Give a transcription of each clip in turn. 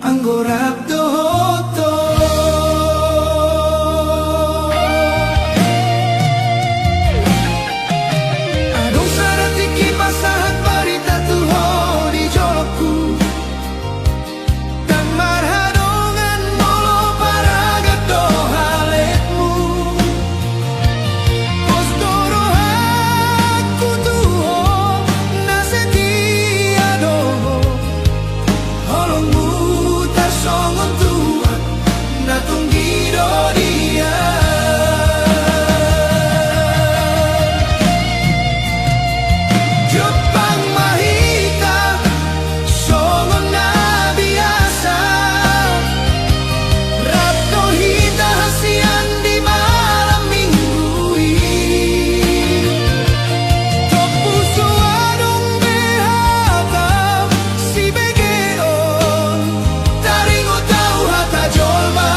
Anggorap dohoto Adong saratiki pasahat parita tuho di jolokku Dan marhadongan molo paragat dohaletmu Pos dorohaku tuho nasetia doho Holongmu tarsongon tuan natunggido dia Jepang mahita songon na biasa Rapto hita hasian di malam minggu Topuso adong behatam si begeon Taringo tau hata jolma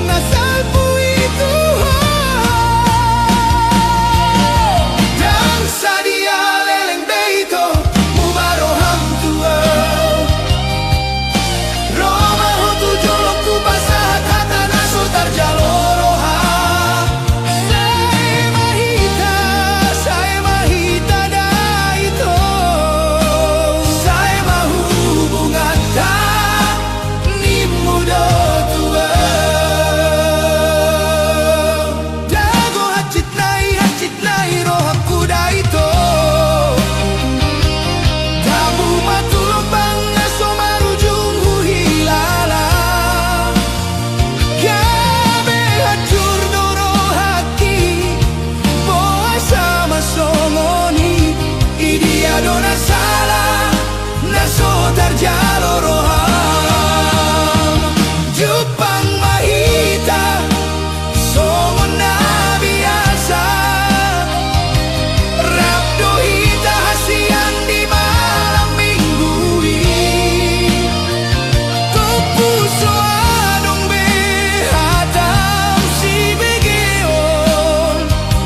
nasalpu itu Dan sadia leleng beito mubaroham tua Roma hotu jolokku pasahat hata naso tarjaloroha Saya mahita daito Saya mahubungan tak nimudo tua Dago hacit nai rohaku daito Dabu matulog bang naso marujung huhilala Gabe hacur doro haki Boa sama songoni Idia dona salah Naso tarjalo roham Jepang mahita Songon na biasa Rapdo hita hasian di malam minggu Topuso adong behatam si begeon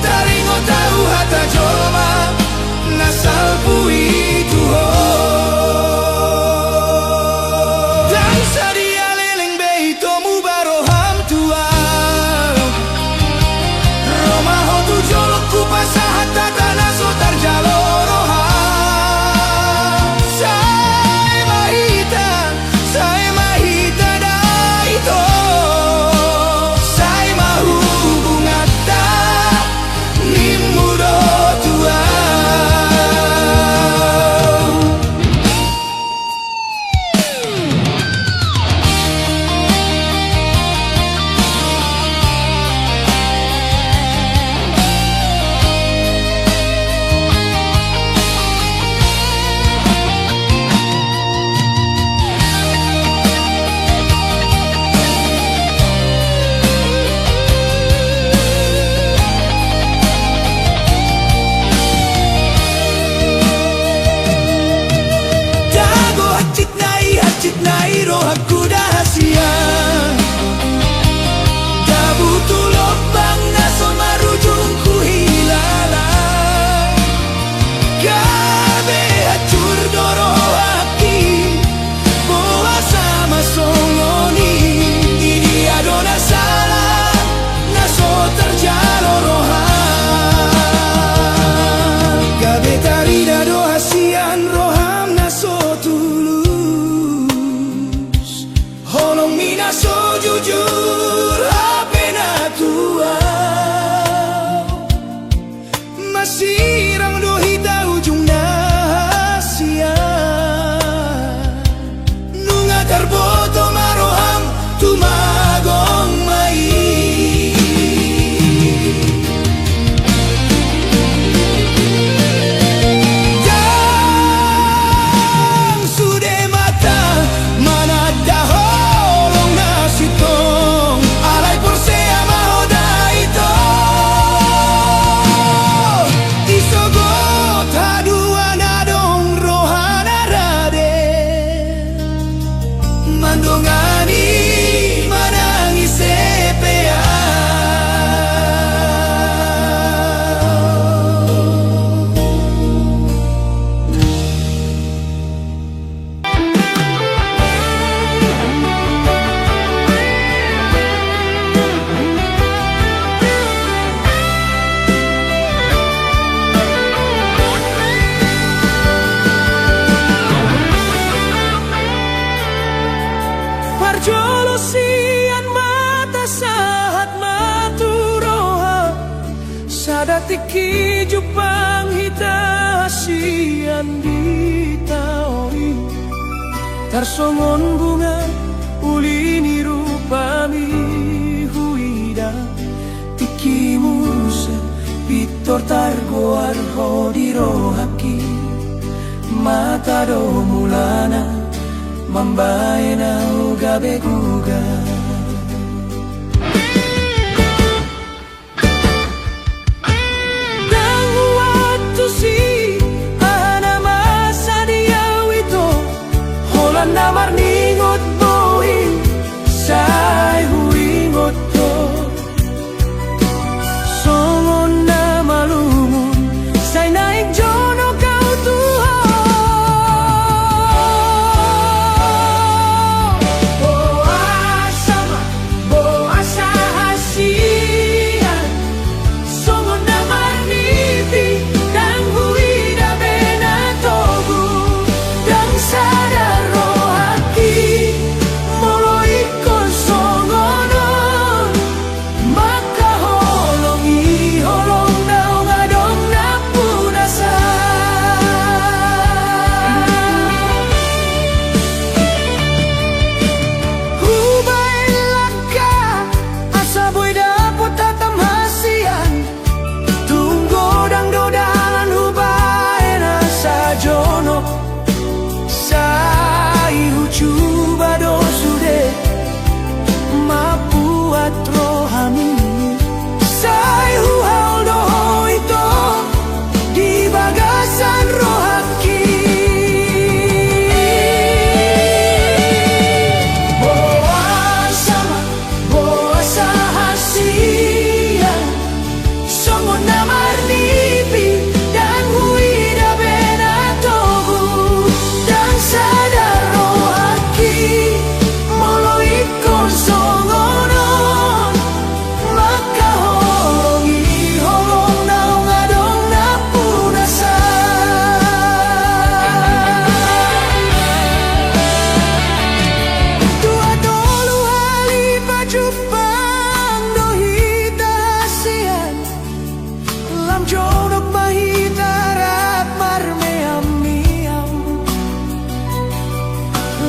Taringo tau hata jolma nasalpu itu Dan sadia leleng beito mubaroham tua Roma hotu jolokku pasahat tata naso tarjaloroha Saya mahita daito Saya mahubungan tak nimudo tua Dago hacit nai rohaku dahasia Dabu tulok bang naso marujung hilala Gabe hacur doro haki Boa sama songoni Idia dona salah naso terjalo roha Gabe tarida do hasian roham naso tulus Holong mina so jujur apena tua Masirang do hita ujung nasia Nunga terboto maroham tumagong mai Dang sude mata mana dahorong nasitong Alay por sea mahoda ito Isogot haduan adong rohana rade Mandongani manangis sepea parjolo sian mata sahat maturoha sadatiki jupang hita sian ditaoi tarsongon bunga ulini rupami huida tikimusa pitor targoar hodirohaki mata do mulana mambaena ugabe guga dan waktu si ana masa dia wito holan namar ningot boi sai huingot to songon na malumun sai naik jono kau tuha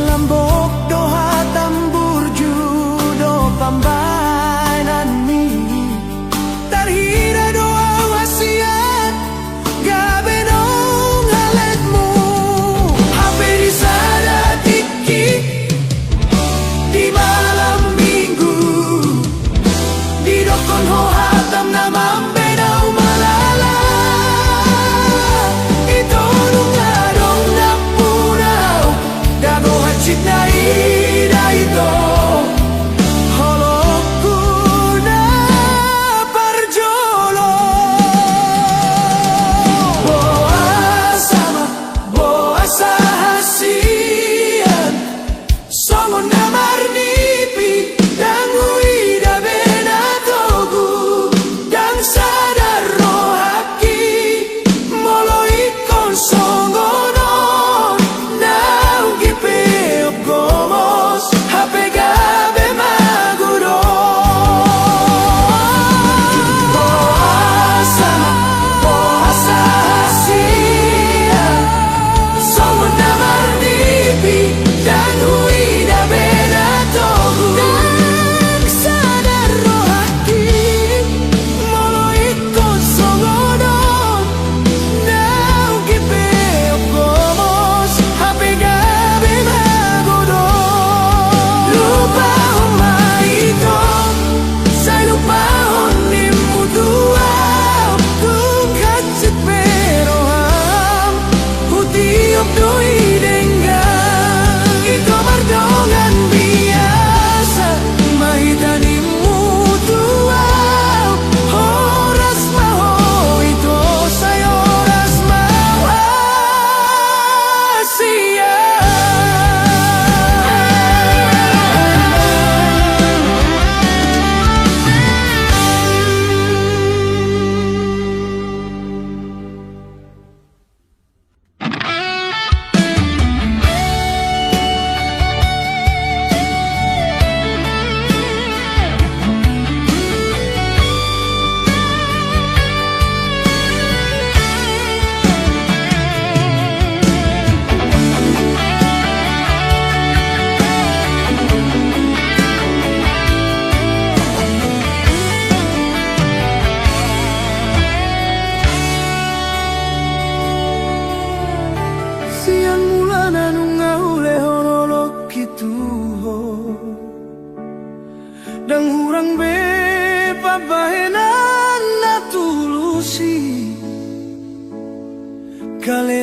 Lambok doha tambur judo pambainan mi tarhira doa wasiat gabe dong haletmu hape di sada tiki di malam minggu di dokon ho hatam nama bedau malala itu nunga dong napurau gago hacit na ida ito holokku na parjolo boa sama boa sahasian songon na marnipi dan huida benatogu dan sadar rohaki moloi kon songono nau gipe gomos hape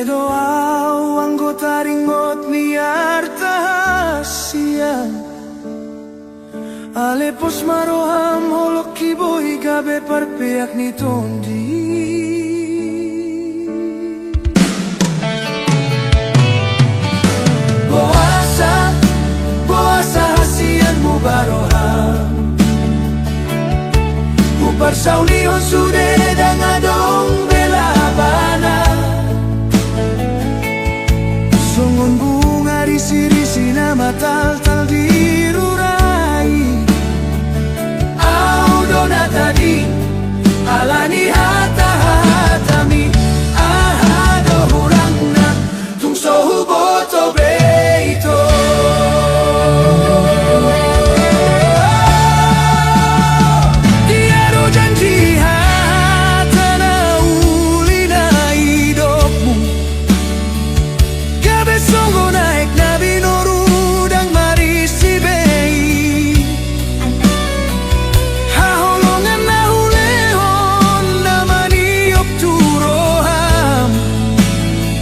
doa anggota ringot niar tahasian Ale pos maroham holok kiboi gabe parpeak ni tondi Boasa hasian mu baroham Uparsaunion sude dang adong bela bana Songon bunga risi-risi nama tal-tal dirurai Au dona tadi alani hata-hatami Ahado hurangna tung sohu boto beito Tiada janji hatana ulina hidupmu Gabe songo naik nabi norudang marisi bei Haholongan nahulehon namani opturoham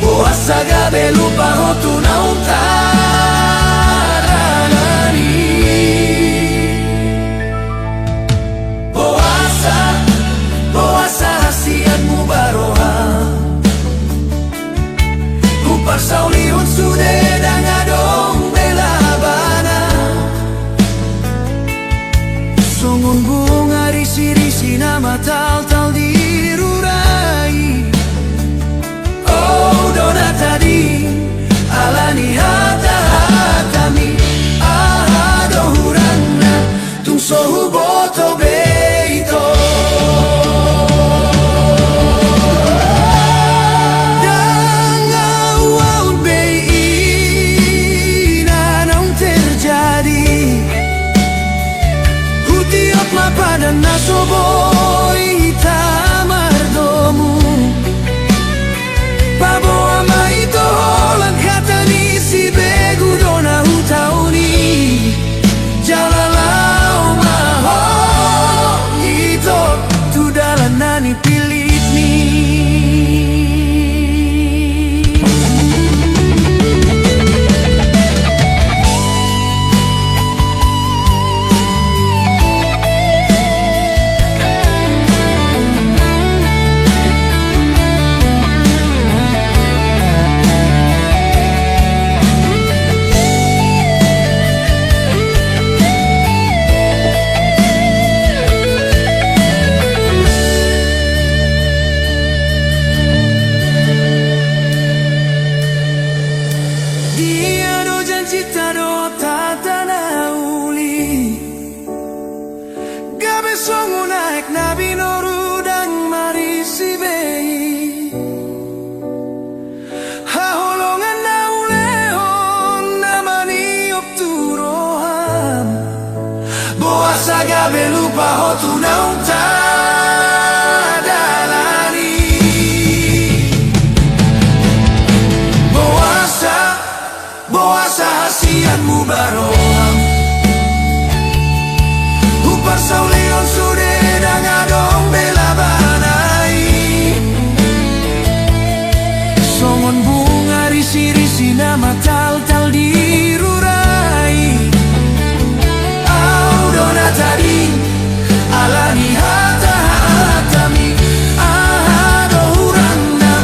Boasa gabe lupa hotu nauntarani Boasa hasianmu baroham Uparsaulion sude dang adong bela bana Songon bunga risi-risi nama tal-tal dirurai Oh dona tadi alani hata-hatami Ahado hurangna tung sohu boto beito Dan awal bei nanong terjadi Hutiok mapadan nasoboy tamardomu Pabo ama ito holang kata ni si begu dona hutauni Jalalau maho ito tudalan nani pilit ni Songo naik nabi norudang marisi bei Haholongan naulehon namani opturoham Boasa gabe lupa hotu nautadalani Boasa hasianmu baroham Uparsaulion sude dang adong bela banai Songon bunga risi-risi nama tal-tal dirurai Au dona tadi alani hata-hatami Ahado hurangna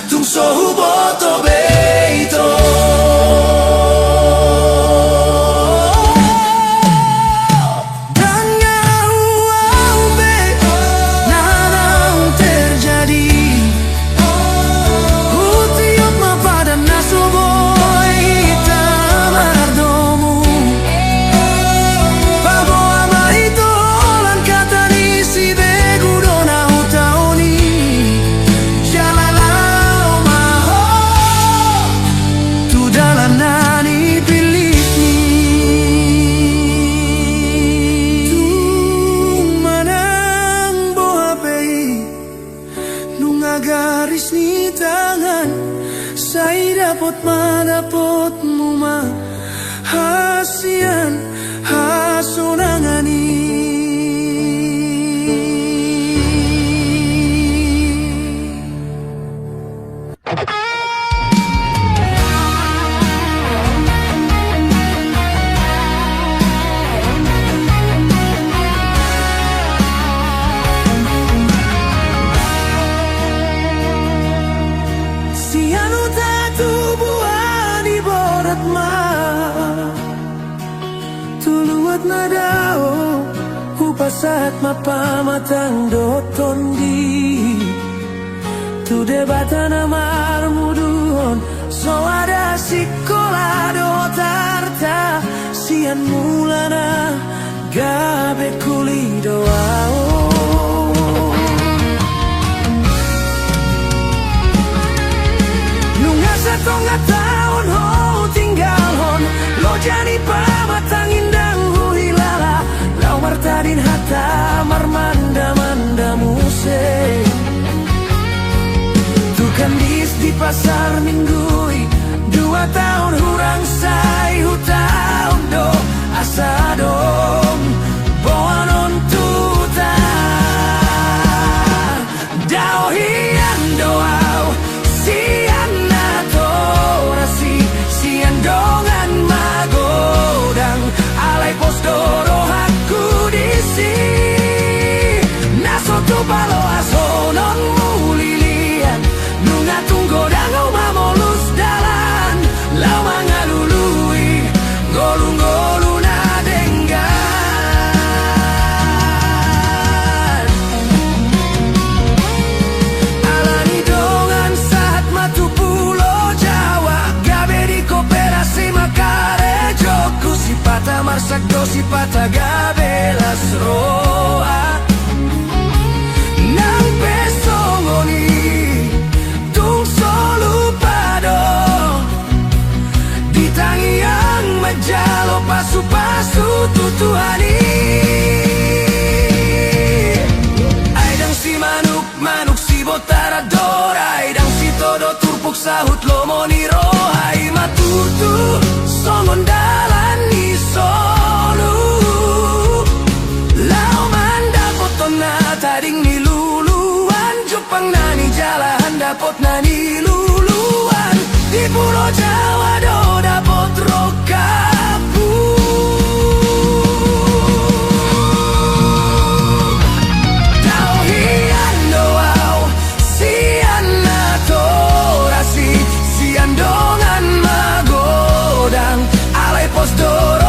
tung sohu boto beito garis ni tangan Saya dapat madapot mo mahasian hasunangani buat nadao upasat mapamatang doton di tu debatan amar muduhon so ada sikola do tarta sian mulana gabe kuli doao nunga setengah tahun ho tinggal hon lo jadi pamatang indang hu hilala lau martadin hata marmanda manda muse tukan di pasar minggui 2 tahun hurang say hutahun do asa dong bonon tuta dao hian doau sian nato rasi sian dongan magodang alai pos doro haku disi naso tu palo asonon mulilian nunga tunggo dangau mamolus dalan lau mangalului golung-golung pata marsak dosi pata gabelas roa nang pesongoni tung solu pado ditangi yang majalo pasu-pasu tutuhani aidang si manuk si botaradora aidang si todo turpuk sahut lomoni rohai matutu songon dalan solu lau manda potona taring ni luluan Jepang nani jalan dapot nani luluan di Pulau Jawa do dapot rokapu dao hian doau sian nato rasi sian dongan magodang alai pos doro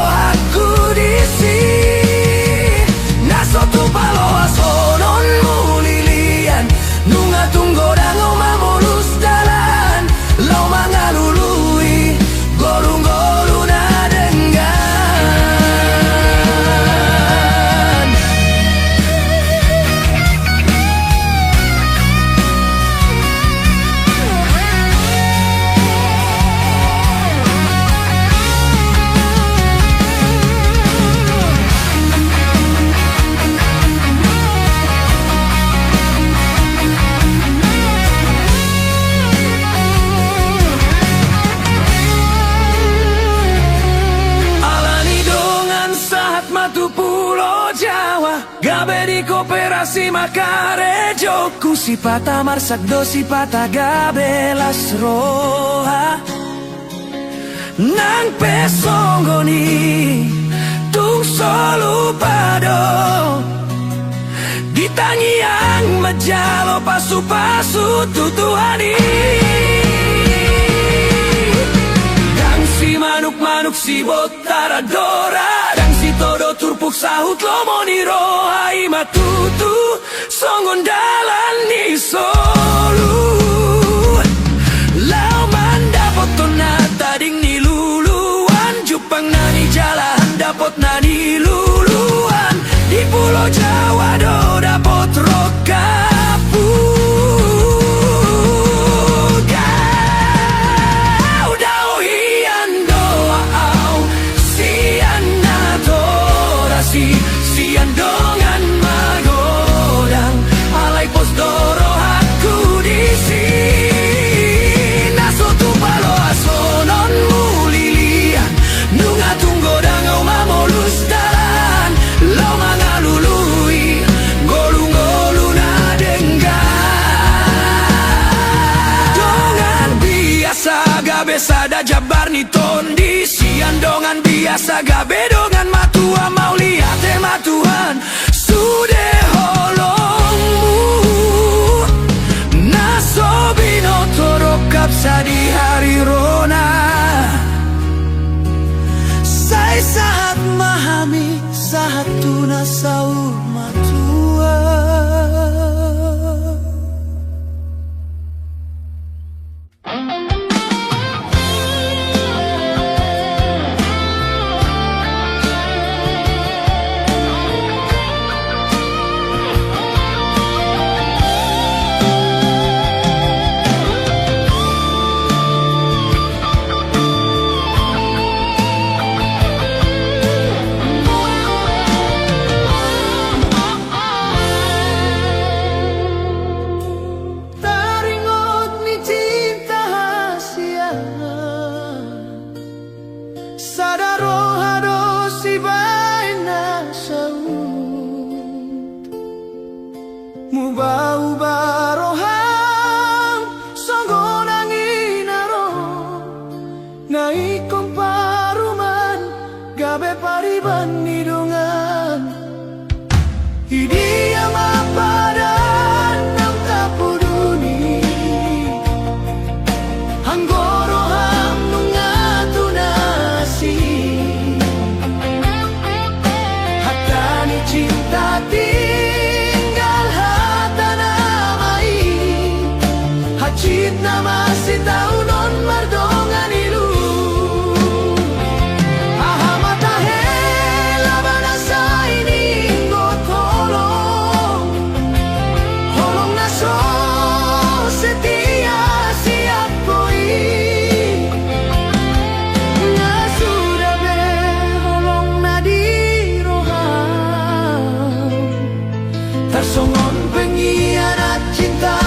tu palo asonon mulilian nunga tunggo dango mamolus dalan lau mangalului golung-golung nadenggan gabe di koperasi makarejo kusi pata marsak dosi pata gabelas roha nang pesonggoni tung solu pado ditangi yang majalo pasu-pasu tutuhani dang si manuk si botaradora todo turpuk sahut lomoni rohai matutu songon dalan ni solu lau manda potona tading ni luluan Jepang nani jalan dapot nani luluan di Pulau Jawa do dapot rokapu sian dongan magodang alai pos doro haku disi naso tu palo asonon mulilian nunga tunggo dangau mamolus dalan lau mangalului golung-golung nadenggan dongan biasa gabe sada jabar ni tondi sian dongan biasa gabe dongan matua mau lihat tema Tuhan sudah holongmu naso bino torokap sa di hari rona say saat memahami saat tuna saur matua. Mubah-ubah rohang songgo nangin aro naikom paruman gabe pariban nidungan hidia mapadan nam tapuduni hanggoro ham nungatunasi hatani cinta Cinta masih tahu non mardongan ilu aha mata hela banasa ini ngot holong naso setia siap koi sudah be holong nadi roham tersongon pengkhianat cinta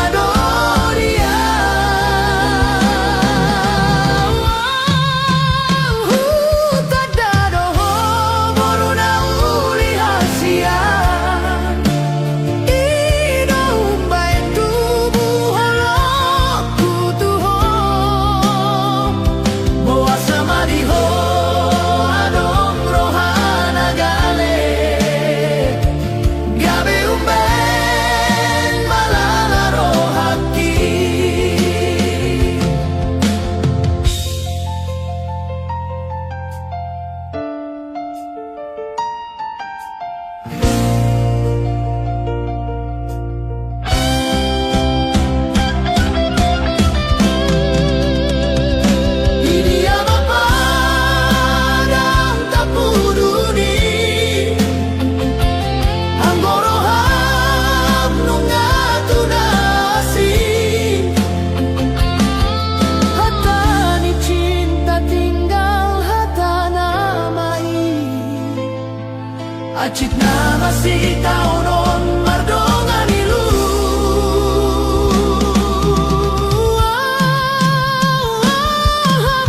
Acit na masih tahu non mardongan ilu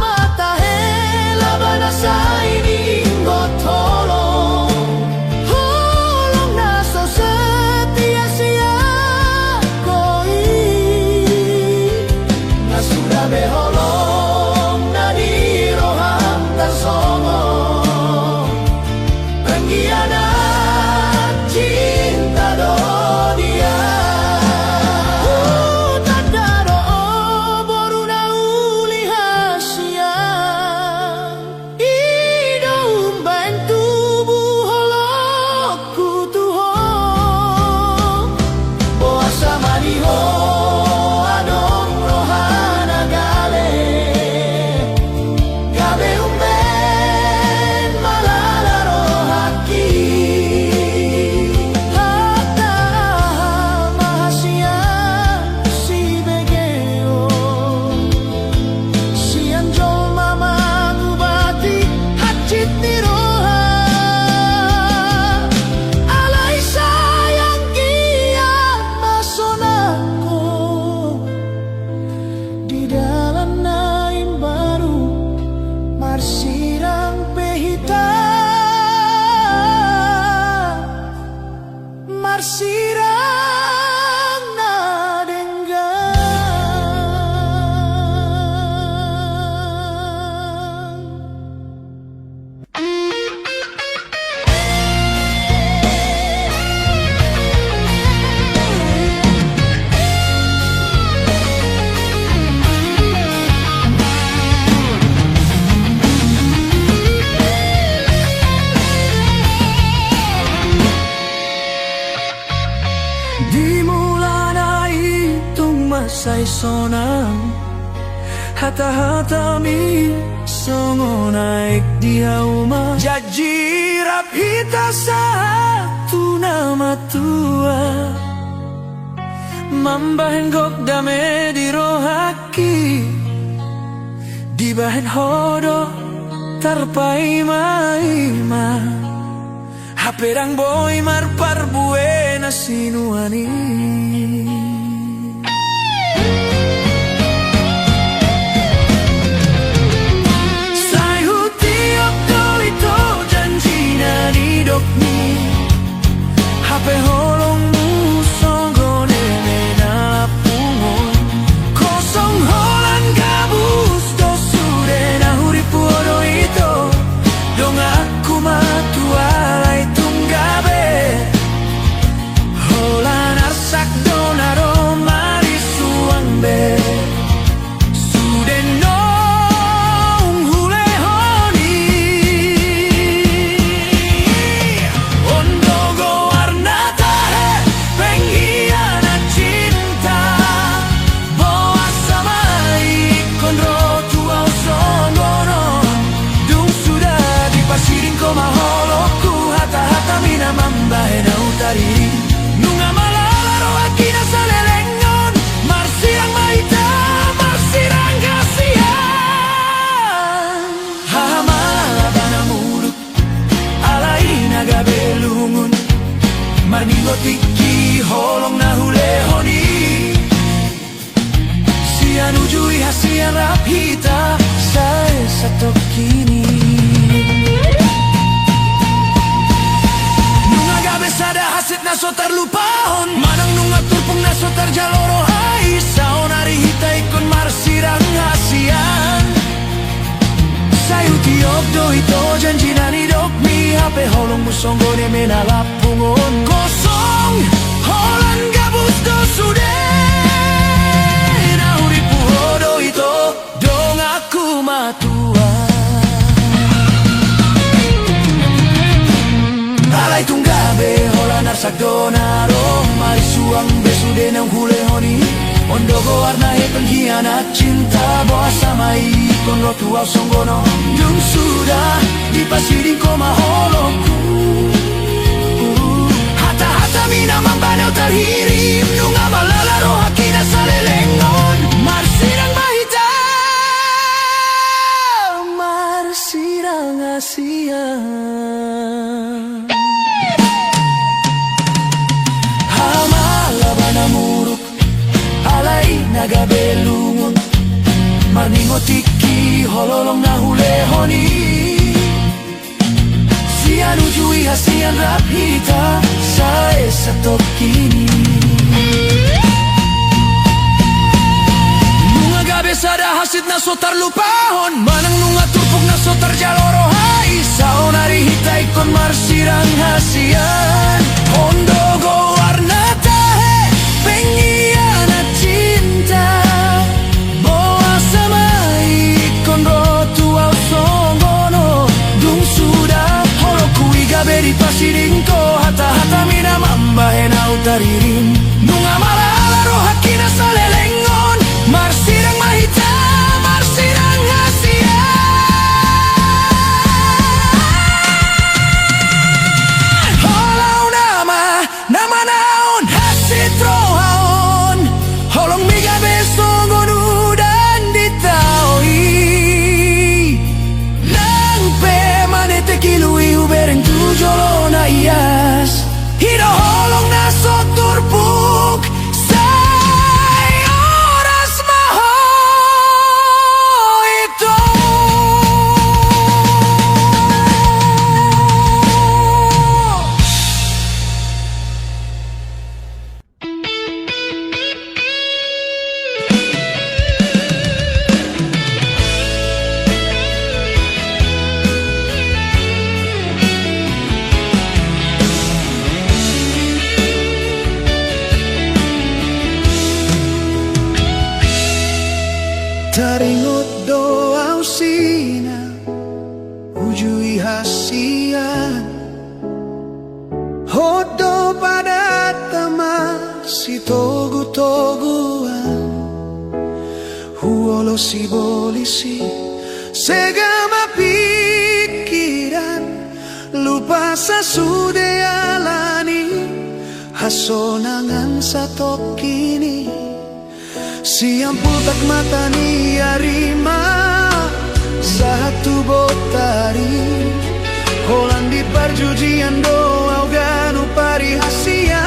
mata hela banasa ini ngot holong naso setia siap koi nasudah beholong nadi roham tersongo pengkhianat cinta sai sonang hata-hata mi songo naik dia uma jajirap hita satu nama tua mambahen gok dame di rohaki di bahen hodo tarpai maima haperang boy marpar buena sinuani hape holong musongo neme na pungon kosong holan gabus do sude na huripu odo ito dong aku matualai tunggabe holan arsak donaro mari suangbe sude nong hule honi ondogo mambahe na utari nunga malala roa kina salelengon marsirang maita marsirang kasihan hahamala bana muluk alai naga belungun marningo tiki holong na hulehoni sian ujui hasian rapita sae satok kini sada hasit na so terlupahon manang nunga turpung na so terjaloro hai saonari hitai kon marsirang hasian sayu tiok do ito janjinani dok mi hape holong musonggo ne menalapungon kosong holan gabus do sude na uripu hodo ito dong aku matua alai tunggabe holan arsak donaro mari suang besude nang hule honi ondogo warna he pengkhianat cinta boa samai kon rotu au songgono dung sudah di pasiring koma holoku hata-hata mina mambanau terhirim nunga malala roha kina salelengon marsirang mahita marsirang asian namuruk alai naga belungun marningo tiki hololong na hulehoni sian ujui hasian rapita sae satok kini nunga gabe sada hasit na so terlupahon manang nunga turpuk na so terjaloro hai saonari hitai kon marsirang hasian ondogo warna pengkhianat cinta boa samai kon rotu au songgono dung sudah holoku igabe di pasiringko hata-hata mina mambahe na utaririn nunga malala roha kina salelengon marsirang mahita marsirang hasian holau nama naon hasit rohaon holong miga besongon udan ditaoi nang pe manete kilui ubereng tujolo na ias hido holong na soturpuk say oras maho ito taringot doa usina ujui hasian hodo pada tama si togu-toguan lo si bolisi segama pikiran lupa sa sude alani hasonangan sa kini siang putak mata ni arima satu botari Holang di perjudian doa ganu pari hasia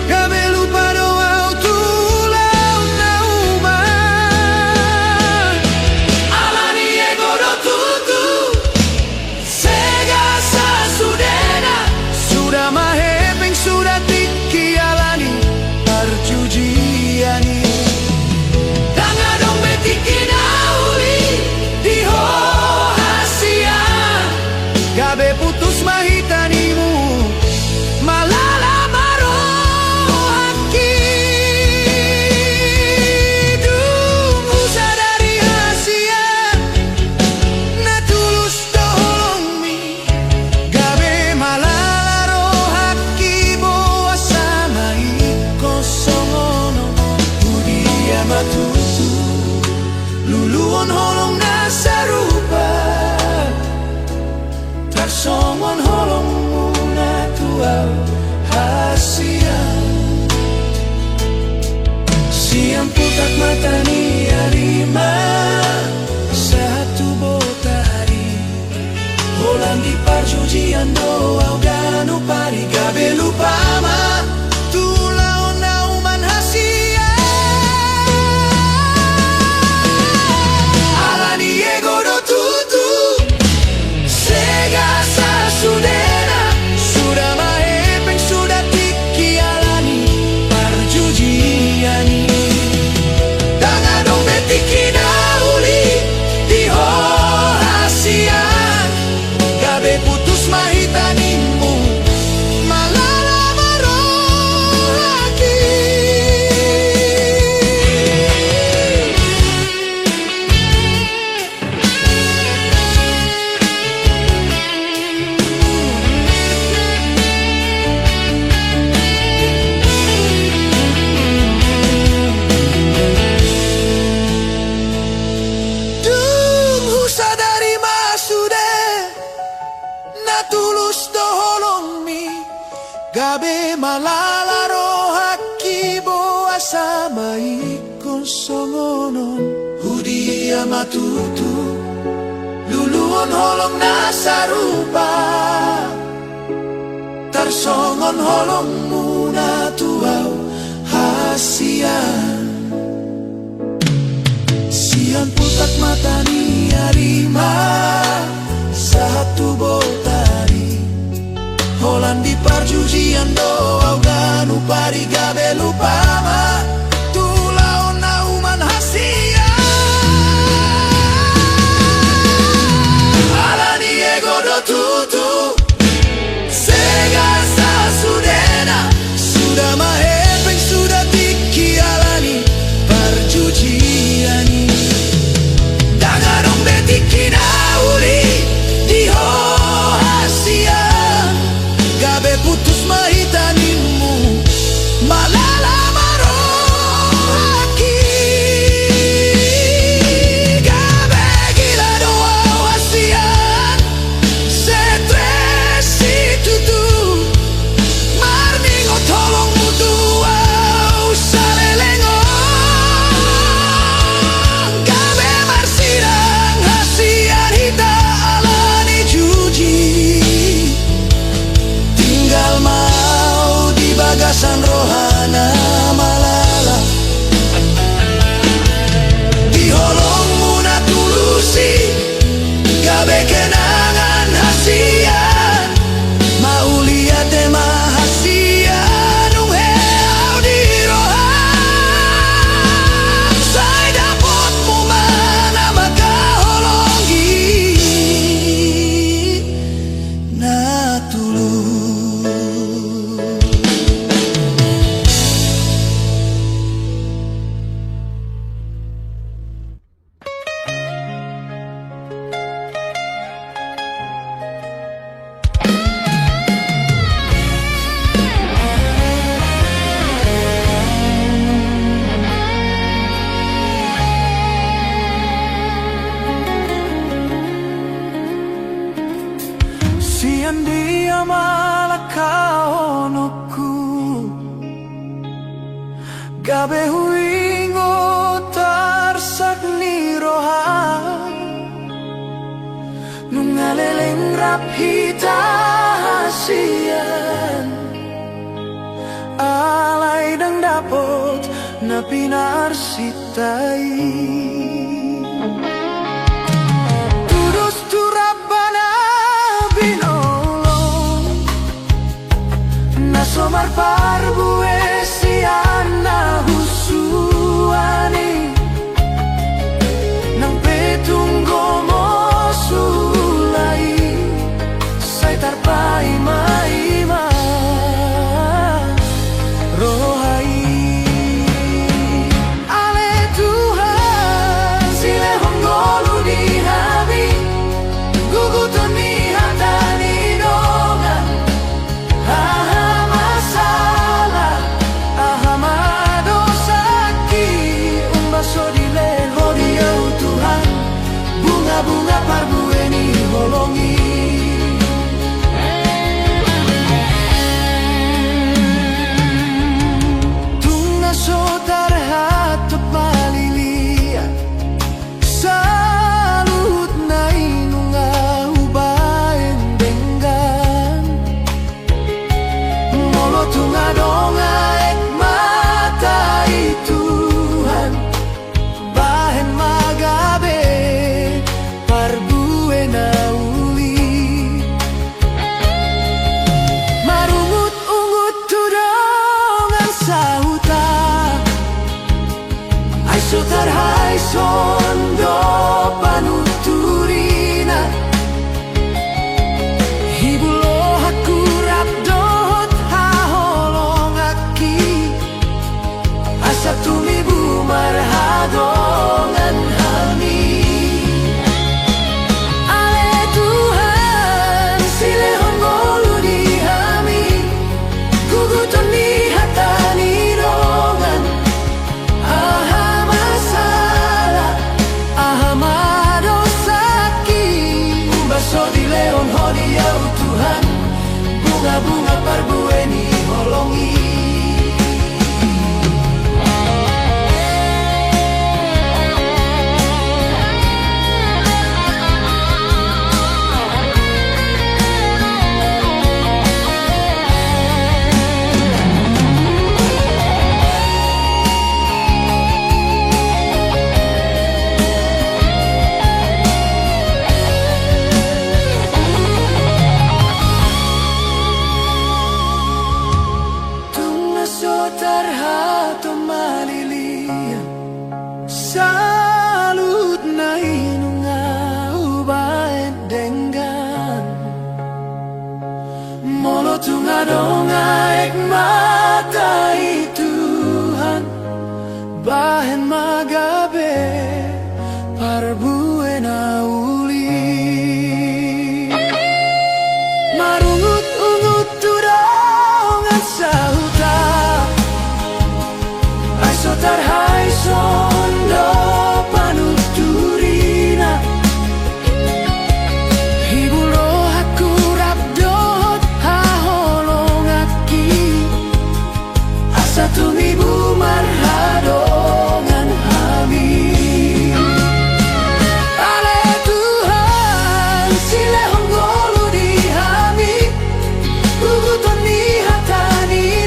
Gabe lupa doa tulau nauman Alani ego do tutu Sega sa sudena Sudah mahepeng sudah tiki alani perjudiani Tanga dong betiki nauli di hasia Gabe putus mahitanimu malala marohaki Dungu sadari hasia na tulus tolongmi Gabe malala rohaki boa sama iko songono Budia matutu luluon holong nasa rupa Tarsongon holong muna tuaw hasian Siang putak mata ni arima Satu botari Holang di parjudian doa ganu pari Gabe lupa ma Tulaon nauman hasian Alani ego do tutu Sega sa sudena Sudah mahepeng sudah tiki alani Perjudiani Tanga dong betiki nauli Di hasian Gabe putus mahitanimu Malala marohaki Dungu sadari masude Na tulus do holongmi Gabe malala rohaki boa sama ikon songonon Hudia matutu Luluon holong nasa rupa Tarsongon holong muna tuaw hasian Siang putak mata ni arima Satu botari Holang di perjudian doa ganu pari Gabe lupa ma Tulaon nauman hasia Alani ego do tutu Sega sa sudena Sudah mahepeng sudah tiki alani Perjudiani Dangarong betiki nauli di hasia Gabe putus mahitanimu malala sian dia malakaonoku gabe huingo tarsak ni rohan nungaleleng rapita hasian alay dang dapot na pinarsitay tudos turabana binolong nasomar parbue sian na husuani nang petunggo mo sulay say tarpai maima rohai ale Tuhan sile honggolu di hami guguton ni hatani dongan aha masalah aha madosaki umbaso di leho dia Tuhan bunga-bunga parbueni holongi Sutarhai sondo panuturina hibulo hakurap dot haholongaki asa tumibu marhadongan hami ale Tuhan sile honggolu di hami guguton ni hatani rongan so di leon hodiau Tuhan bunga-bunga parbueni holongi terhato malilian salut na inunga ubaen dengan molo tunga donga ek matai Tuhan bahen magabe parbuena uli marungut-ungut tudongan sauta Sotarhai sondo panuturina hibulo hakurap dot haholongaki asa tumibu marhadongan hami ale Tuhan sile honggolu di hami guguton ni hatani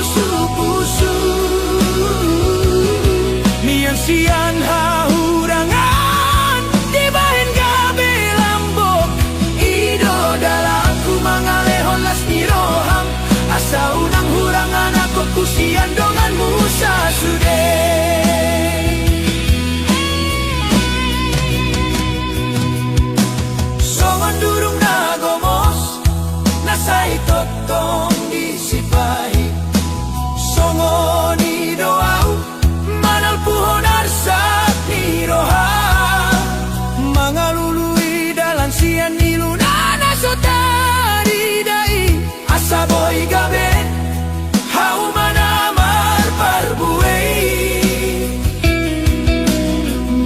pusu-pusu. Mian sian hahurangan di bahen gabe lambok. Ido dalaku mangalehon las niroham. Asa unang hurangan aku kusian dongan musa sude. Songon durung nagomos nasai totong disipahi. Songon idoau manal puhon arsak niroha. Mangalului dalan sian nilunana sotari dai. Asa boy gabe hau manamar parbuei.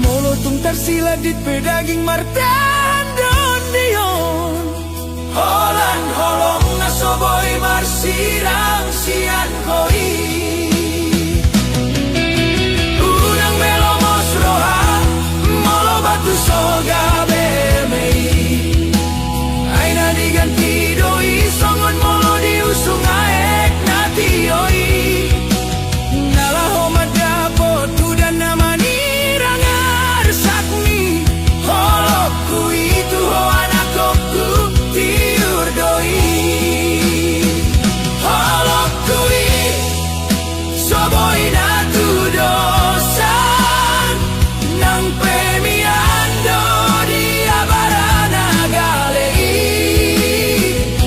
Molotung tersiladit pedaging martan don dion. Holan holong nasoboy marsirang sian koi. Unang melomos roha molo batu soga bemei. Aina diganti doi songon molo diusung aek natioi. Nalaho madapo tudan namani rangar sakmi. Holokku itu ho anakku tiur doi. Holokku soboy natu dosan. Nang pemiando di abarana galei.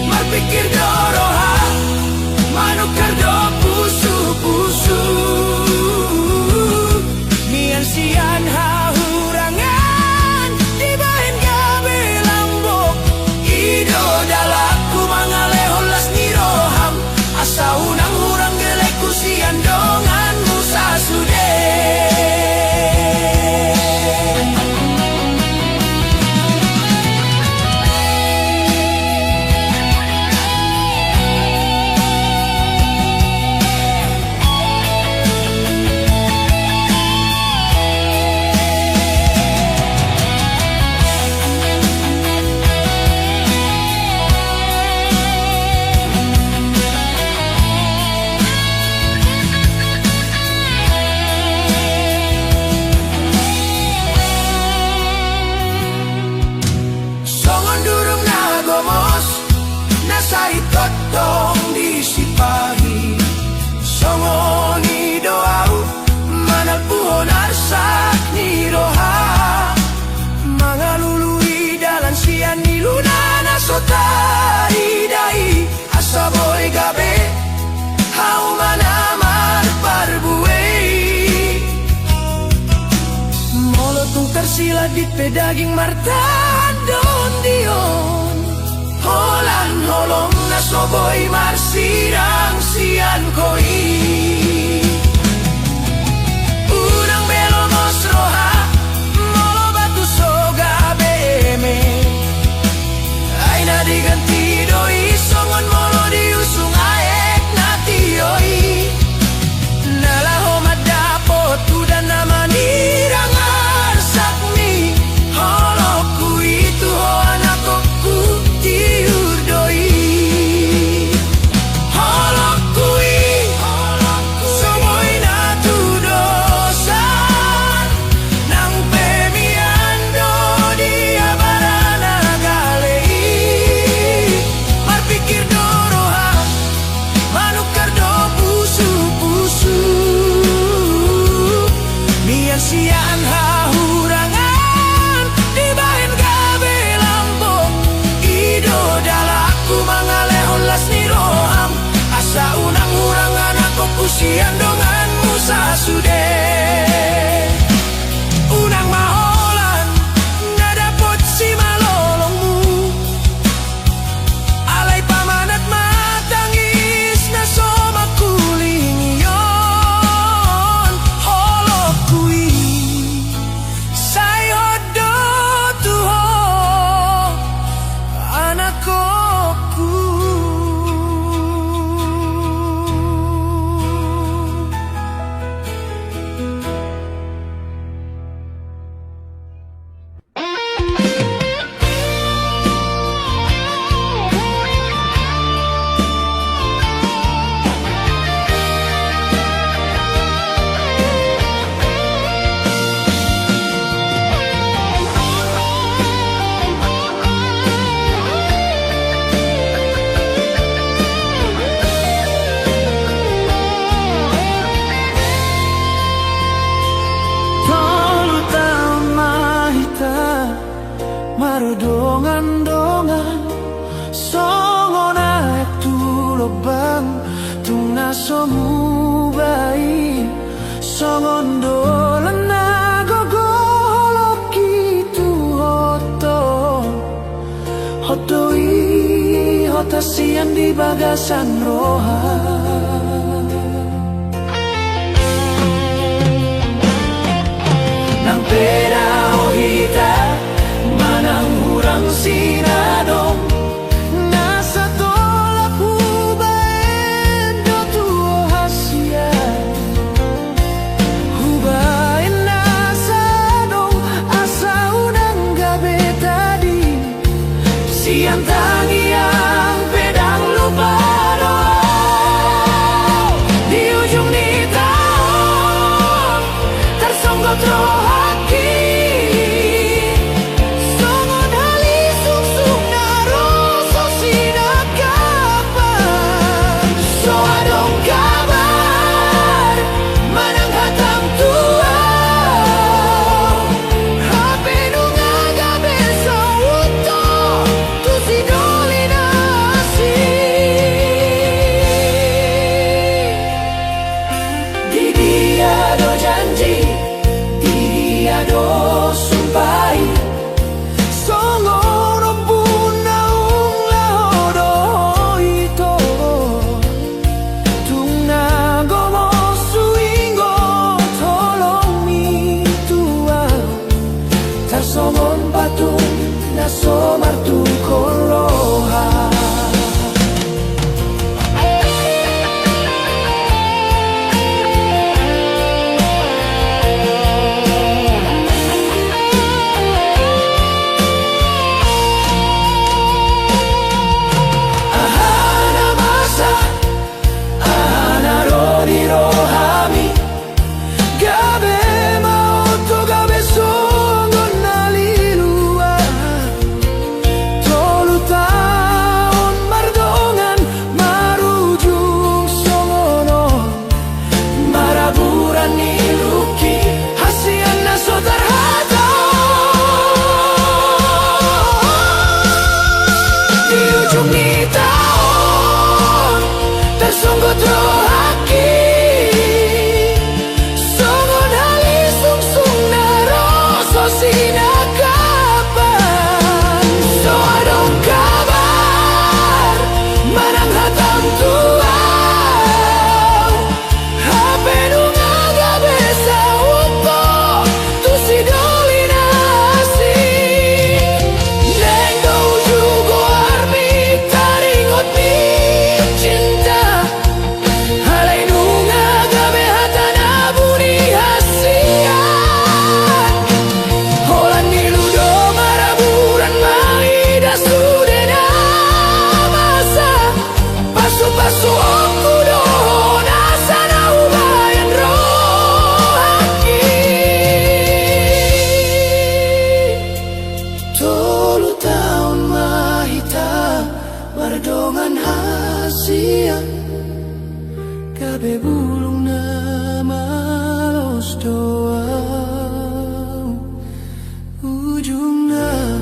Marpikir doroha manukar do pusu-pusu. Mian sian hahurangan di bahen gabe lambok. Ido dalaku mangalehon las niroham. Asa unang hurang geleku sian dongan musa sude. Songon durung nagomos nasai totong disipahi. Songon idoau manal puhon arsak niroha. Mangalului dalan sian nilunana sotari dai. Asa boy gabe hau manamar parbuei. Molotung tersiladit pedaging martan don dion. Holan holong nasoboy marsirang sian koi. Unang belomos roha molo batu soga beme. Aina diganti doi songon molo diusung aek natioi. Nalaho madapo tudan namani rangar sakmi. Holokku itu ho anakku tiur doi. Holokku soboy natu dosan. Nang pemiando di abarana galei. Marpikir doroha manukar do pusu-pusu. Mian sian hahurangan di bahen gabe lambok. Ido dalaku mangalehon las niroham. Asa unang hurangan aku kusian dongan musa sude. Unang maholan nadapot si malolongmu. Alay pamanat matangis na somaku lingiyon. Holokui say hodo tuho anakku. mardongan-dongan songon naik tu lobang tung naso mubai songon dolan nagogo holoki tu hotoi hotasian di bagasan rohan nang pera hita manang hurang sinadong nasa tolak hubain do tu hasia hubain nasa dong asa unang gabe tadi siang tangi yang pedang lupa doa di ujung ni tahun tersonggok roh Kabe bulung na malos doa ujung na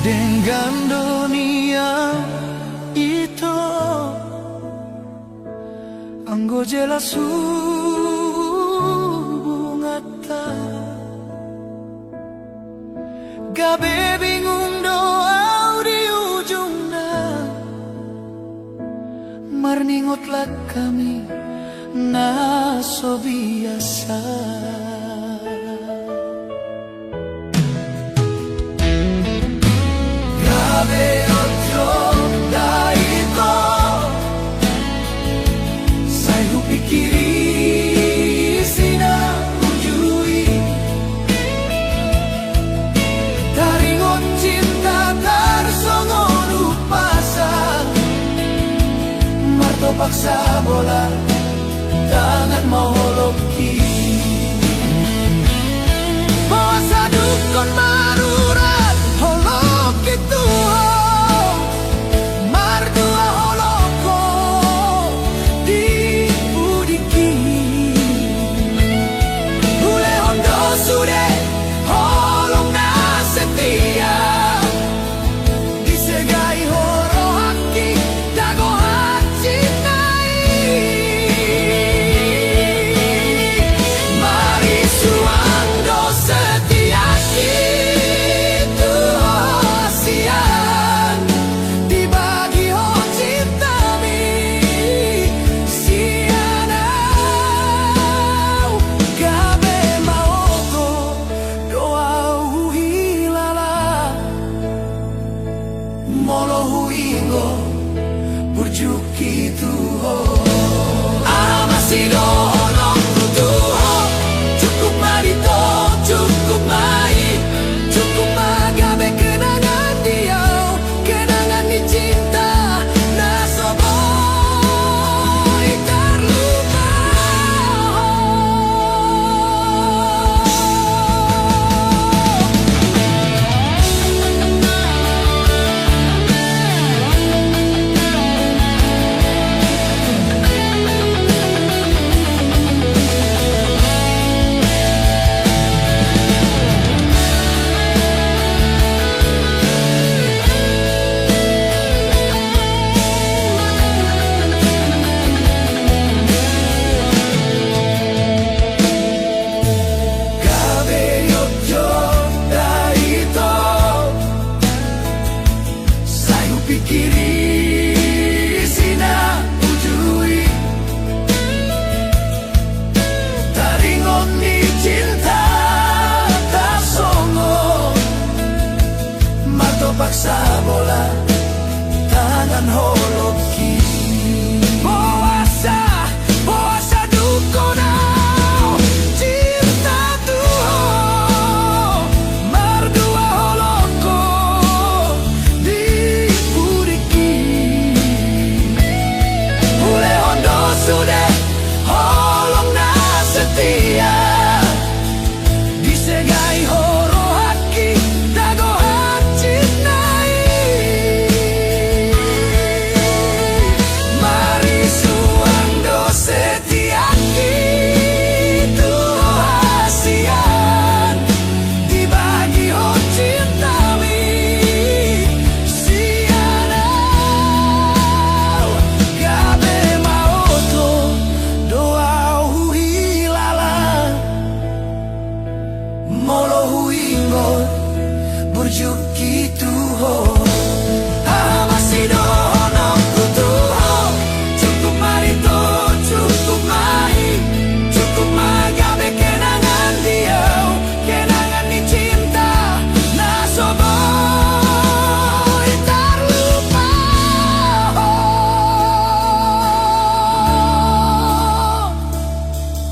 dengan dunia itu anggo jelas hubungata gabe bingung doa di ujungna marningotlah kami naso biasa paksa bola, tangan mau holoki. Puasa dukun marurat, holoki tuh, mardua holoko, di budiki. Bule hondo sude, holong na setia. Disegai horo haki, dago haji nai. Mari suando setia itu hasian, dibagi ho cinta mi sianau. Gabe maoko doa hilala, molo huingo burjuki tuho. Masih dono tuho, cukup marito, cukup mai, cukup magabe kenangan dia, kenangan di cinta, nasoboy terlupa. Gabe yojo daito, sayu pikiri sina ujui, taringon ni cinta tak songo, mato paksa bola, tangan holoki. Puasa, puasa dukunau, cinta tuho, mardua holoko, di budiki. Bule hondo sude, holong na setia. Disegai horo haki, dago haji nai. Mari suando setia itu hasian, dibagi ho cinta mi sianau. Gabe maoto doa hilala, molo huingo burjuki tuho. Masih dono tuho, cukup marito, cukup mai, cukup magabe kenangan dia, kenangan di cinta, nasoboy terlupa.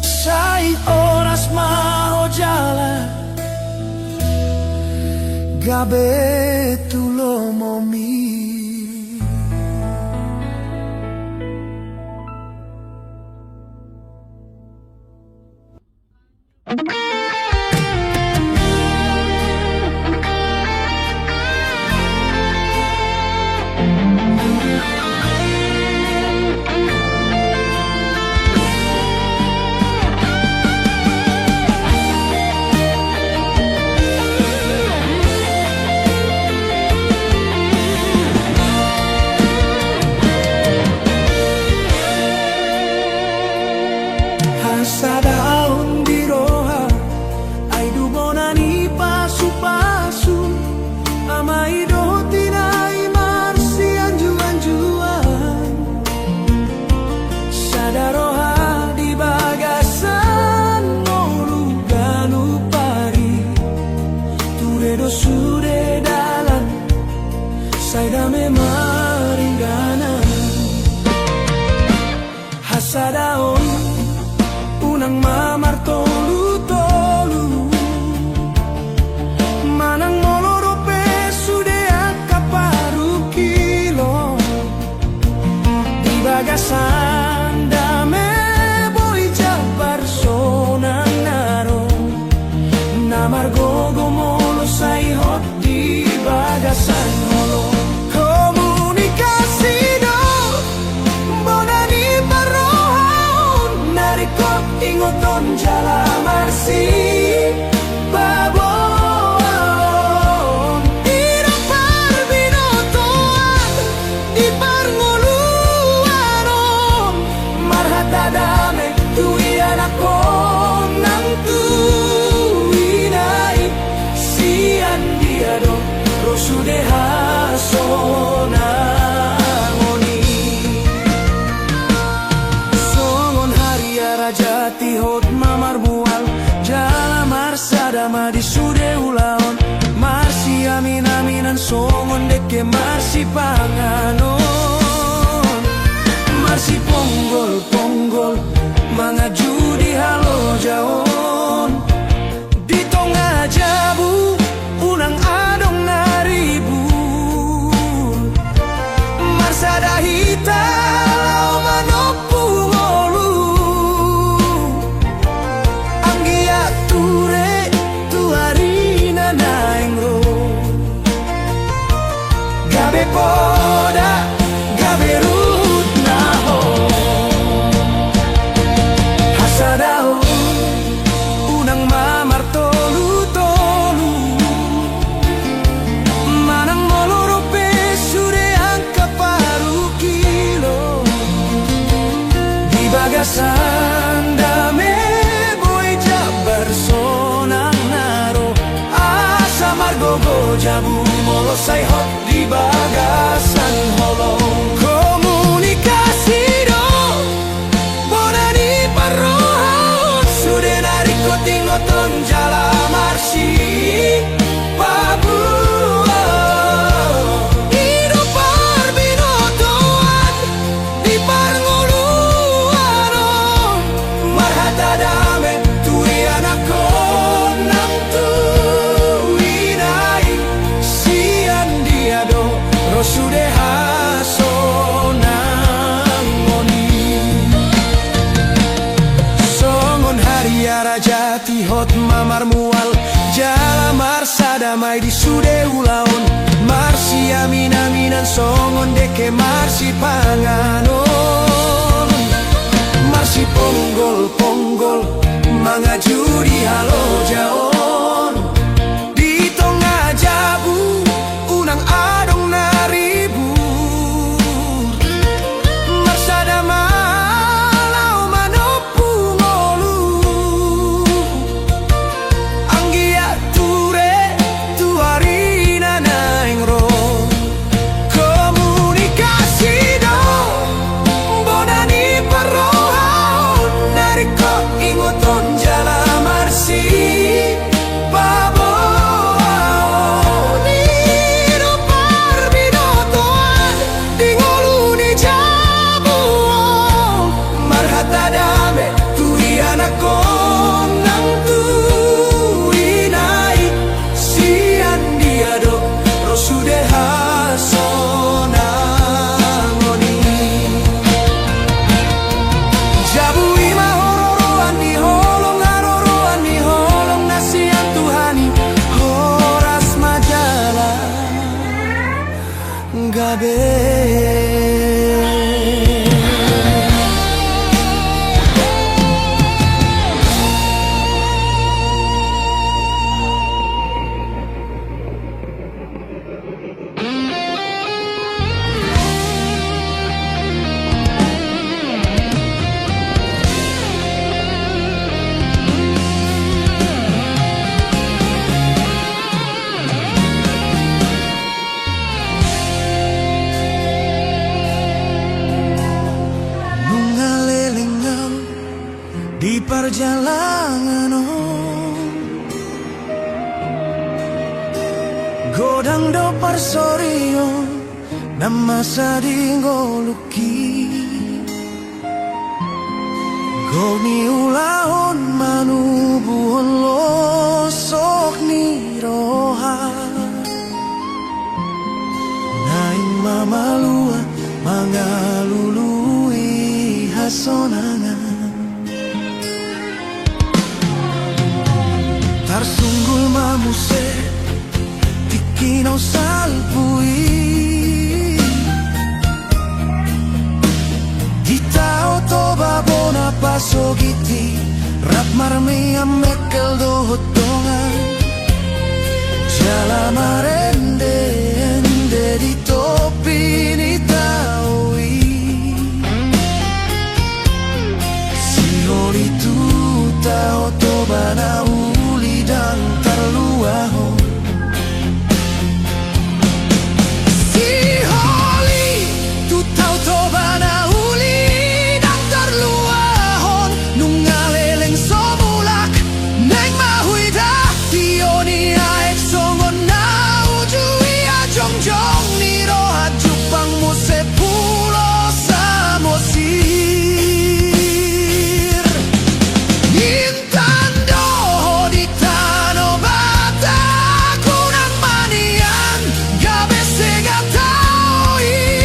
Sai oras mau jalan, gabe tulo momi. bagasan dame boy jabar sonang naro namar gogo molo say hot di bagasan holo komunikasi do bonani barohon narikot ingoton jala marsi sudeha sonangoni songon haria raja tihot mamar mual jala marsa dama di sude ulaon marsi amin aminan songon deke marsi panganon marsi ponggol ponggol mangaju di halo jaon di tongah jabu unang adong sada hita lau manopung olu anggia ture tuarina naengro gabe poda gabe rut naho hasadao unang mamar tolu tolu manang moloro pesude bagasan dame boy jabar sonang naro asa margogo jabu molo say hot di bagasan holo komunikasi do bonani parohon sude narikot ingoton jala marsi Papua hidup perbinotoan di parngolu dame tui anako nang tuinai sian diado rosudeha sonangoni songon haria raja tihot mamar mual jala marsa damai di sude ulaon marsi amin aminan songon deke marsi panganon marsi ponggol ponggol mangaju di halo jaon di tongah jabu unang adong naribu marsada malau manopung olu anggia ture tuarina naengro komunikasi do bonani parohon nariko ingoton jala marsi Baboon hidu parbinotoan dingoluni jabu marhata dame tui anako nang tuinai sian diado rosudeha sonangoni jabu ima hororoan di holong aroroan di holong nasian Tuhani horas majala gabe di perjalanan godang do parsorio nama sadingo luki goni ulahon manubuhon losok ni roha naing mamalua mangalulu sonangan. Tarsunggul mamuse tikino salpui Ditao toba bona pasogiti Rap marmi amekel dohodongan Jala marende ende di topi ni taui Si holi tu tao toba na uli dan terluaho Si holi tu tao toba na uli dan terluahon Nungaleleng somulak neng mahuida Tioni aek songon na ujui ajong-jong ni rohat jupang mo se pulo Samosir Intando di tano bata kunang manian gabe sega tau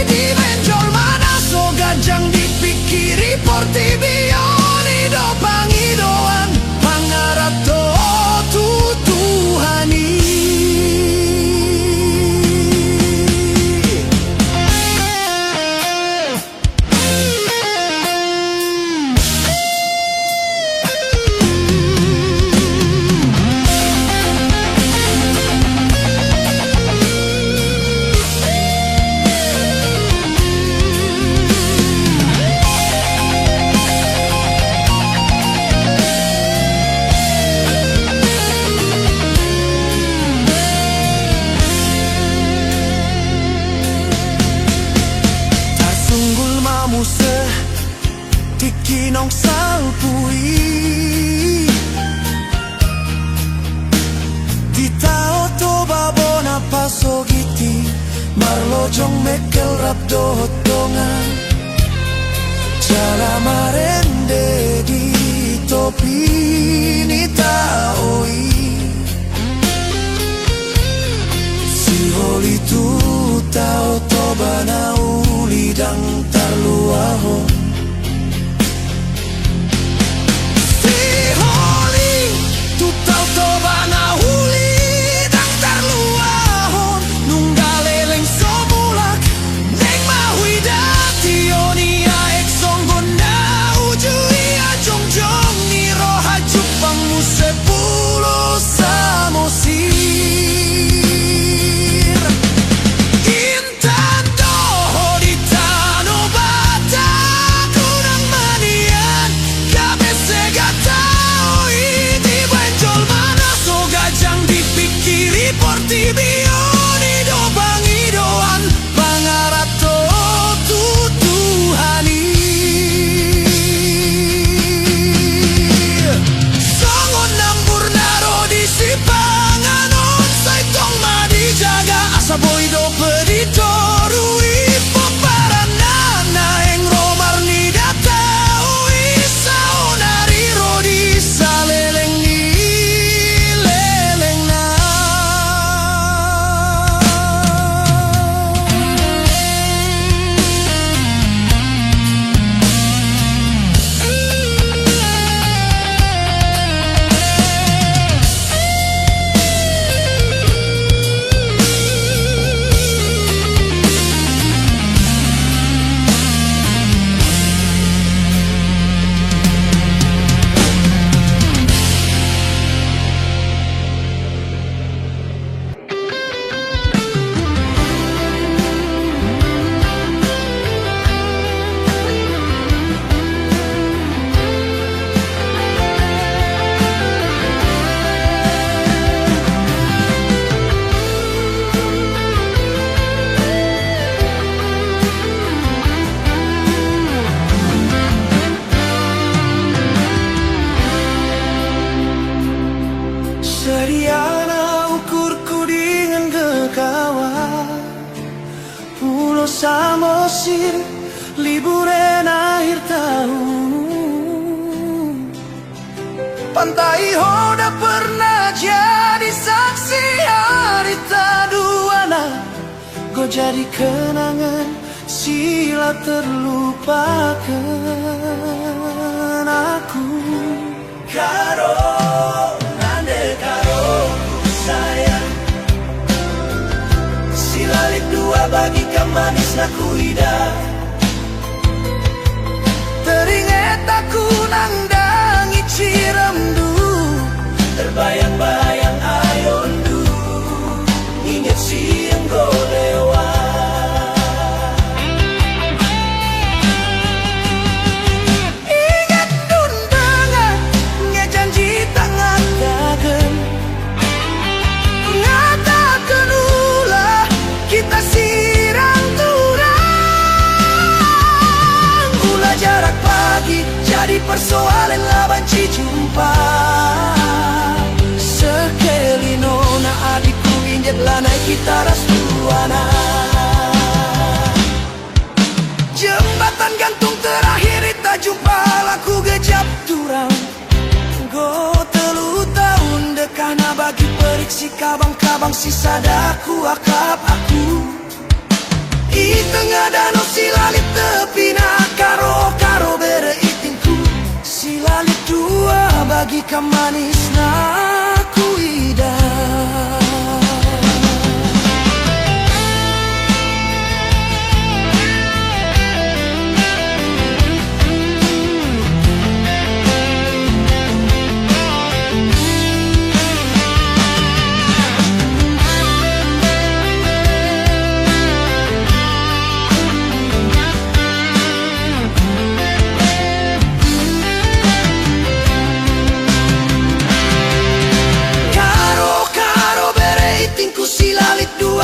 di benjol mana so gajang dipikiri porti bioni do pangidoan pangarap to tutuhani Tarsunggul mamuse tikinong salpui Ditao toba bona pasogiti Marlojong mekel rap dohodongan Jala marende di topi ni taoi Si holi tu tao toba na uli dang terluaho Si holi tu tao toba na uli dang terluaho Nunggaleleng somulak neng mahuida Tioni aek songgon na ujui ajong-jong ni roha jupang mu sepulo Samosir Intando di tano bata kunang manian gabe sega tau di benjol mana so gajang dipikiri porti bioni do pangidoan pangarap to tutuhani Songon nambur naro di sipangan onsai tong madi jaga asa boido peditorui poparanana eng romar ni dataui saonari rodi saleleng ni leleng na Sediana ukurku dengan kekawan Pulau Samosir liburan akhir tahun Pantai Hoda pernah jadi saksi hari taduana Kau jadi kenangan sila terlupakan. aku. Karo nande karo ku sayang, silalit dua bagi manis na kuida. Teringat aku nangdangi ciremdu, terbayang-bayang ayondu, ingat siang golewa. Ingat dundangan, nge janji tangan dagen, ngatakan ulah kita sirang turang. Ulah jarak pagi jadi persoalan laban jumpa. Sekali nona adikku injek lanai kita rastuana. Jembatan gantung terakhir kita jumpa laku gejap turang. Go telu tahun dekana bagi periksi kabang-kabang sisa daku akap aku. Di tengah danau silalit tepi na karo-karo bere itinku, silalit dua bagi manis na kuida.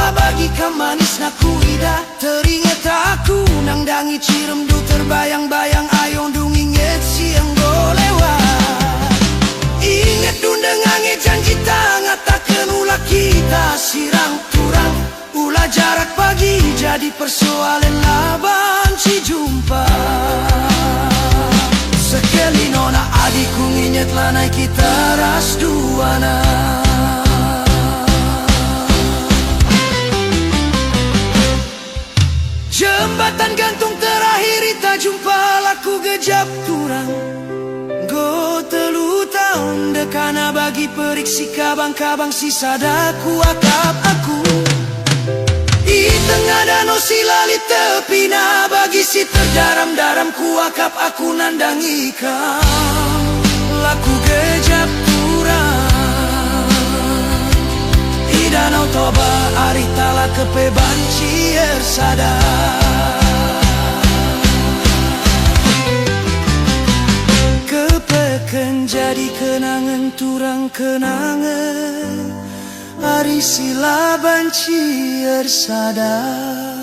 Bagi manis na kuida. Teringat aku nangdangi ciremdu, terbayang-bayang ayong dung inget siang golewat. Ingat dundengange janji tangan takkan ulah kita sirang turang. Ulah jarak pagi jadi persoalan laban si jumpa. Sekali nona adikku inget lanai kita ras duana. Jembatan gantung terakhir kita jumpa laku gejap turang. Go telu tahun dekana bagi periksi kabang-kabang sisa daku akap aku. Di tengah danau silalit tepi na bagi si terdaram-daram ku akap aku nandangi kau. Laku gejap turang. Di danau Toba aritala kepe banci sadar. Kepeken jadi kenangan turang kenangan, hari sila banci sadar.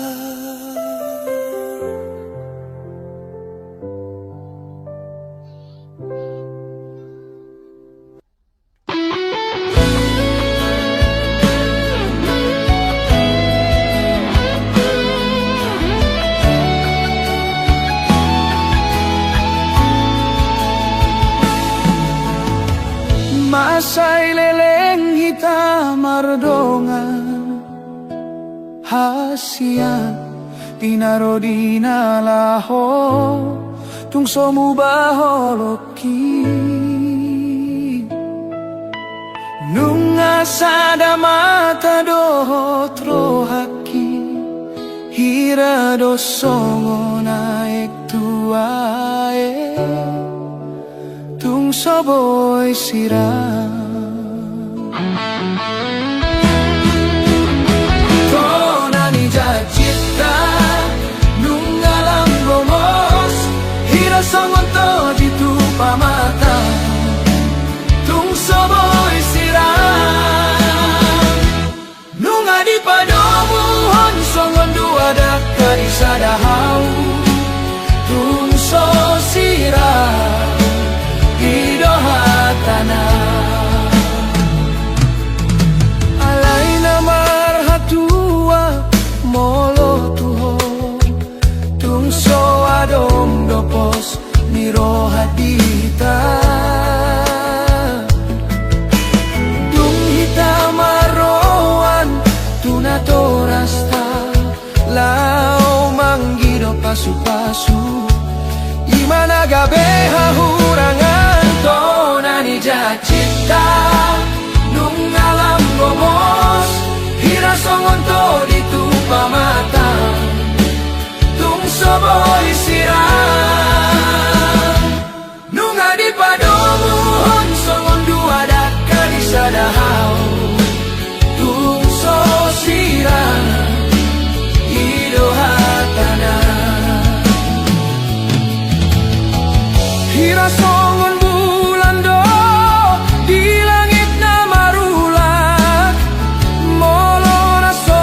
Masai leleng hitam mardongan hasian tinaro dina laho tung somu baholoki nunga sada mata dohot rohaki hira dosongo naik tuae tung soboy sirang. Tonani jajita nung alam gomos hira songon to jitu pamata tung soboy sirang. Nung adi padomu hon songon dua dakari sadahau tung so sirang. Alay na marhatua molo tuho tung so adom dopos niro hadita dung hita maroan tunato rasta lao manggido pasu-pasu imana gabe hahurangan. songon bulan do di langit na marulak molona so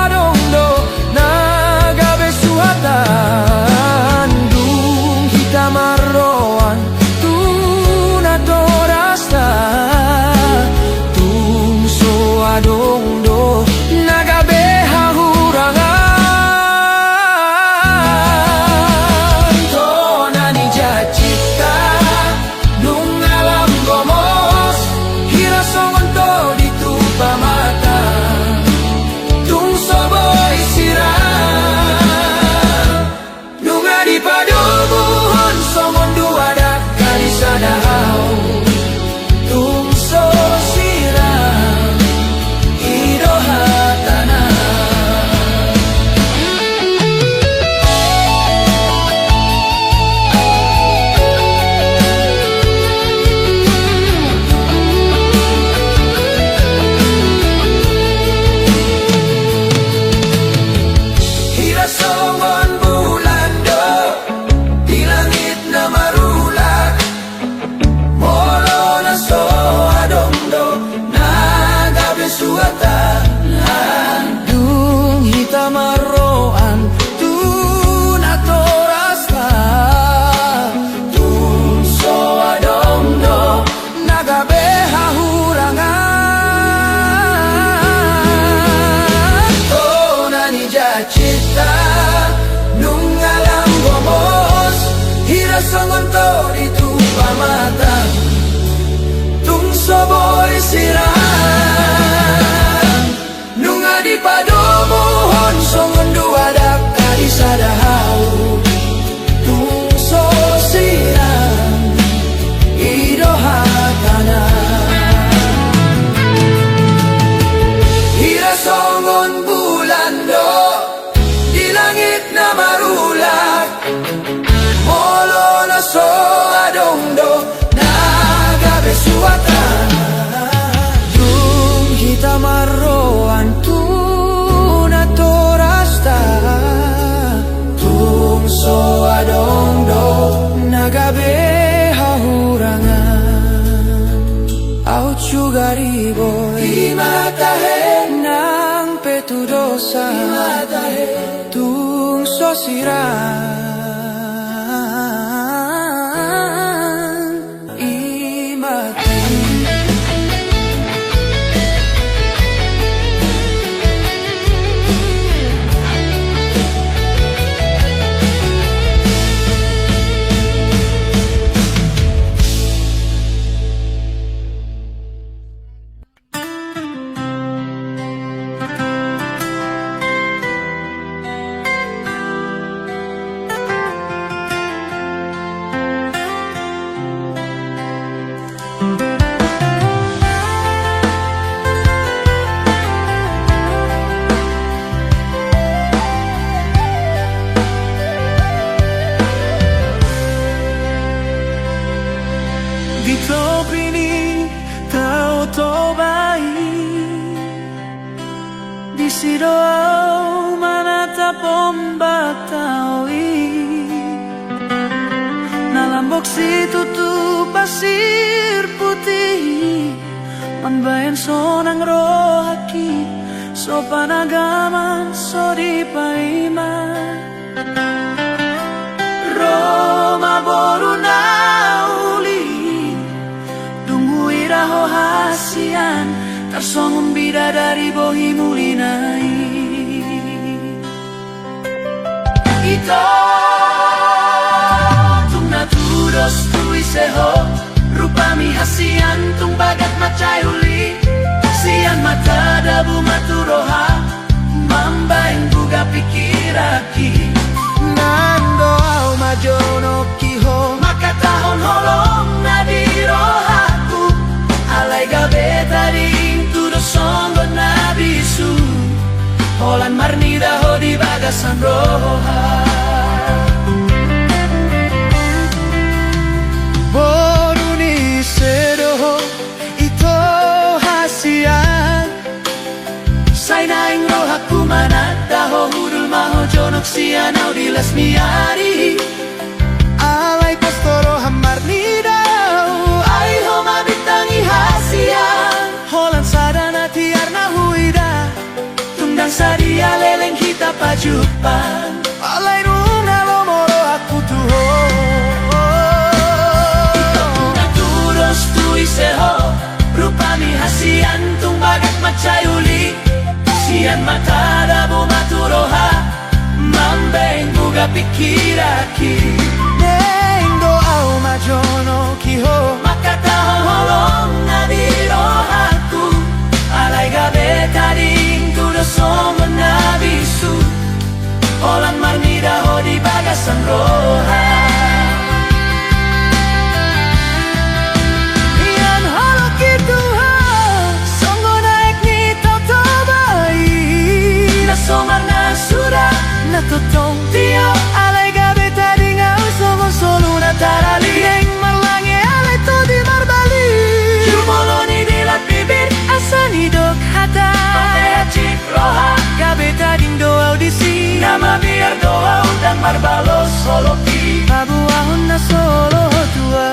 adong do nagabe suatan dung hitam arroan tuna dorasta tung so adong do nagabe hahurangan tona ni jacita nung alam gomos hira songon to ditupa mata tung soboy sirang nung adi padobuhon songon duada kali sadahau tung so sirang idohatana hira songon bulan do di langit na marulak molona so adong do nagabe suatan dung hitam arroan tuna torasta tung so adong do nagabe hahurangan tona ni jacita nung alam gomos hira songon to ditupa mata tung soboy sirang nung adi padomohon songon duada kali sadahau tung so sirang idohatana hira songon bulan do di langit na marulak molona so adong do nagabe suatan dung hitam arroan tuna torasta tung so adong do nagabe hahurangan au chugariboy imatahe nang petudosa imatahe tung so sirang imatahe Ditopini tao to bai di sido manata pomba taoi nalambok si tutu pasir putih manbayan sonang rohaki so panagaman so di paima Roma boruna raho hasian tarsongon bidadari bohi mulinai ito tung naturos tuiseho rupami hasian tung bagat macai uli sian mata dabu maturoha mambaing buga pikiraki nando au majono kiho makatahon holong nadirohaku alay gabe tadi tudo songo nabisu holan marnida ho di bagasan roha boruni sedoho ito hasian sainaing rohaku manata ho hudul maho jonok sian au dilas miari alay pastoro hamarni pajupan alay nung nalomoro aku tuho Naturos tu iseho Rupami hasian tung bagat macayuli Sian matada bumaturoha Mambeng buga pikiraki Neng doa majono kiho Makataho holong nadirohaku Alay gabe tading tudo somo nabisu Olan marmida ho di bagasan roha Iyan halo gitu ha Songgo naik ni toto bayi Nasomar na sudah Natotong tio Alay gabe tadi ngau Somo solo na tarali Neng marlange alay to di marbali Jumoloni dilat bibir Asani dok hata Patea cik roha Gabe tading doa audisi Nama biar doa dan marbalos solo ki Pabuahon na solo tua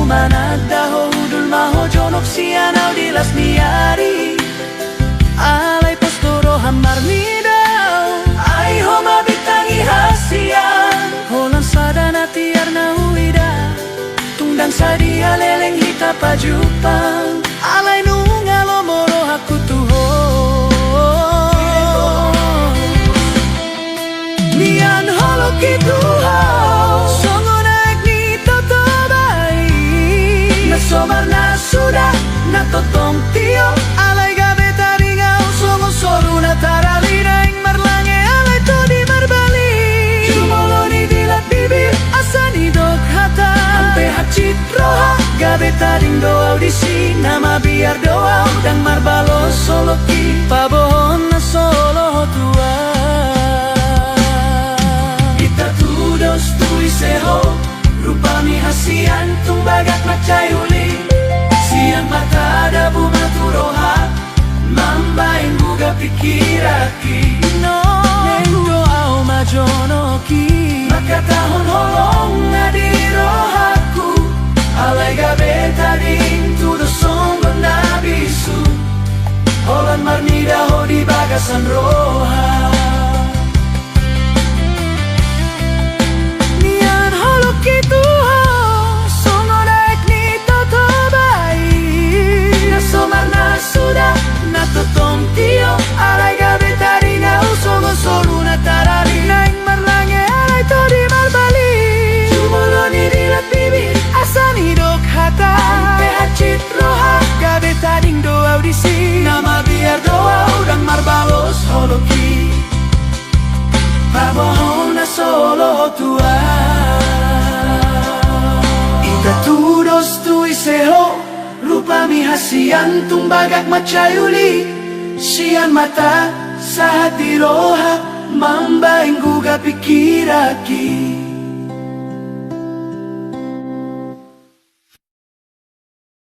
Managdaho udul maho jonok sianaw dilas niari Alay postoro hamar nidaw Ay ho mabitangi hasian Holang sada na tiar na huida Tungdang sadia leleng hita pajupang Alay nung alomoro aku tuho Nian holo kituho Somar na sudah natotong tio Alay gabe taringau songo soru na tarali Naing marlange alay to di marbali Jumoloni dilat bibir asani dok hata Ampe hacit roha gabe taring doa audisi Nama biar doa dan marbalo solo ki Pabohon na solo tua Kita tudos tu iseho Rupami hasian tung bagat macayuli Siang mata ada bumaturoha Mambain buga pikiraki Neng doa majono ki Maka tahun holong nadirohaku Alay gabe tading tudo songgo nabisu Holan marnida ho di bagasan roha Gitu ho, songo naik ni toto bayi Nasomar na sudah, natotong tio Alay gabe tadi ngau songo solu na tarali Naing marlange alay to di marbali Jumoloni dilat bibir, asani dok hata Ampe hacit roha, gabe tading doa audisi Nama biar doa udang marbalos holoki Pabohon na solo tua Tudos tu iseho Rupami hasian tung bagat macayuli Sian mata sa hati roha Mambaing guga pikiraki